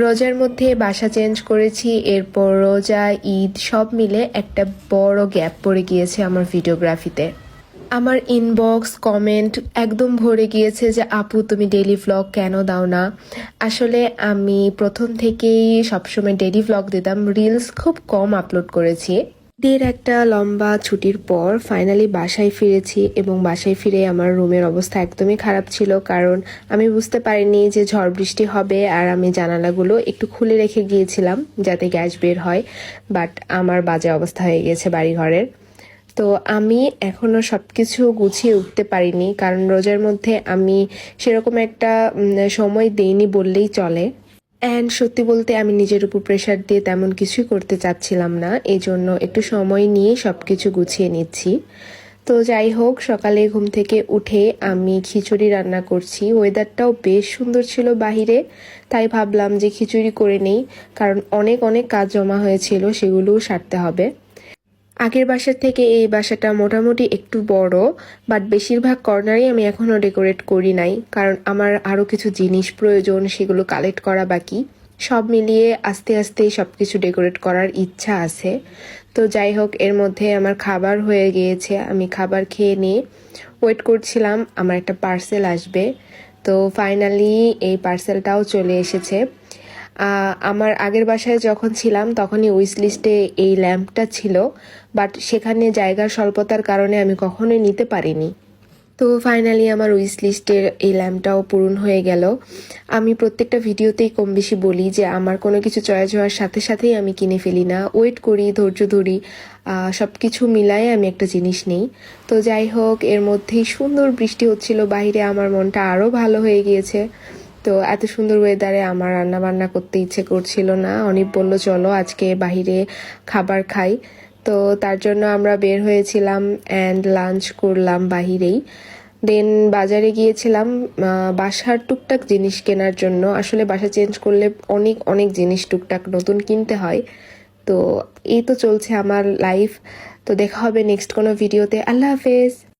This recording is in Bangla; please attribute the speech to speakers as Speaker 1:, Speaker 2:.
Speaker 1: রোজার মধ্যে বাসা চেঞ্জ করেছি, এরপর রোজা ঈদ সব মিলে একটা বড় গ্যাপ পড়ে গিয়েছে আমার ভিডিওগ্রাফিতে। আমার ইনবক্স কমেন্ট একদম ভরে গিয়েছে যে আপু তুমি ডেইলি ভ্লগ কেন দাও না। আসলে আমি প্রথম থেকেই সবসময় ডেইলি ভ্লগ দিতাম, রিলস খুব কম আপলোড করেছি। ঈদের একটা লম্বা ছুটির পর ফাইনালি বাসায় ফিরেছি এবং বাসায় ফিরে আমার রুমের অবস্থা একদমই খারাপ ছিল, কারণ আমি বুঝতে পারিনি যে ঝড় বৃষ্টি হবে আর আমি জানালাগুলো একটু খুলে রেখে গিয়েছিলাম যাতে গ্যাস বের হয়। বাট আমার বাজে অবস্থা হয়ে গেছে বাড়িঘরের। তো আমি এখনও সব কিছু গুছিয়ে উঠতে পারিনি, কারণ রোজার মধ্যে আমি সেরকম একটা সময় দেইনি বললেই চলে। অ্যান্ড সত্যি বলতে আমি নিজের উপর প্রেশার দিয়ে তেমন কিছুই করতে চাচ্ছিলাম না, এই জন্য একটু সময় নিয়ে সব কিছু গুছিয়ে নিচ্ছি। তো যাই হোক, সকালে ঘুম থেকে উঠে আমি খিচুড়ি রান্না করছি। ওয়েদারটাও বেশ সুন্দর ছিল বাহিরে, তাই ভাবলাম যে খিচুড়ি করে নেই, কারণ অনেক অনেক কাজ জমা হয়েছিল, সেগুলোও সারতে হবে। আগের বাসার থেকে এই বাসাটা মোটামুটি একটু বড়, বাট বেশিরভাগ কর্নারই আমি এখনও ডেকোরেট করি নাই, কারণ আমার আরও কিছু জিনিস প্রয়োজন, সেগুলো কালেক্ট করা বাকি। সব মিলিয়ে আস্তে আস্তে সব কিছু ডেকোরেট করার ইচ্ছা আছে। তো যাই হোক, এর মধ্যে আমার খাবার হয়ে গিয়েছে, আমি খাবার খেয়ে নিয়ে ওয়েট করছিলাম আমার একটা পার্সেল আসবে। তো ফাইনালি এই পার্সেলটাও চলে এসেছে। আমার আগের বাসায় যখন ছিলাম তখনই উইশ লিস্টে এই ল্যাম্পটা ছিল, বাট সেখানে জায়গার স্বল্পতার কারণে আমি কখনোই নিতে পারিনি। তো ফাইনালি আমার উইশ লিস্টের এই ল্যাম্পটাও পূরণ হয়ে গেল। আমি প্রত্যেকটা ভিডিওতেই কম বেশি বলি যে আমার কোনো কিছু চয়েস হওয়ার সাথে সাথেই আমি কিনে ফেলি না, ওয়েট করি, ধৈর্য ধরি, সব কিছু মিলায়ে আমি একটা জিনিস নেই। তো যাই হোক, এর মধ্যেই সুন্দর বৃষ্টি হচ্ছিল বাইরে, আমার মনটা আরও ভালো হয়ে গিয়েছে। তো এত সুন্দর ওয়েদারে আমার রান্না বান্না করতে ইচ্ছে করছিল না। অনিক বলল চলো আজকে বাহিরে খাবার খাই। তো তার জন্য আমরা বের হয়েছিলাম অ্যান্ড লাঞ্চ করলাম বাহিরেই। দেন বাজারে গিয়েছিলাম বাসার টুকটাক জিনিস কেনার জন্য। আসলে বাসা চেঞ্জ করলে অনেক অনেক জিনিস টুকটাক নতুন কিনতে হয়। তো এই তো চলছে আমার লাইফ। তো দেখা হবে নেক্সট কোনো ভিডিওতে। আল্লাহ হাফেজ।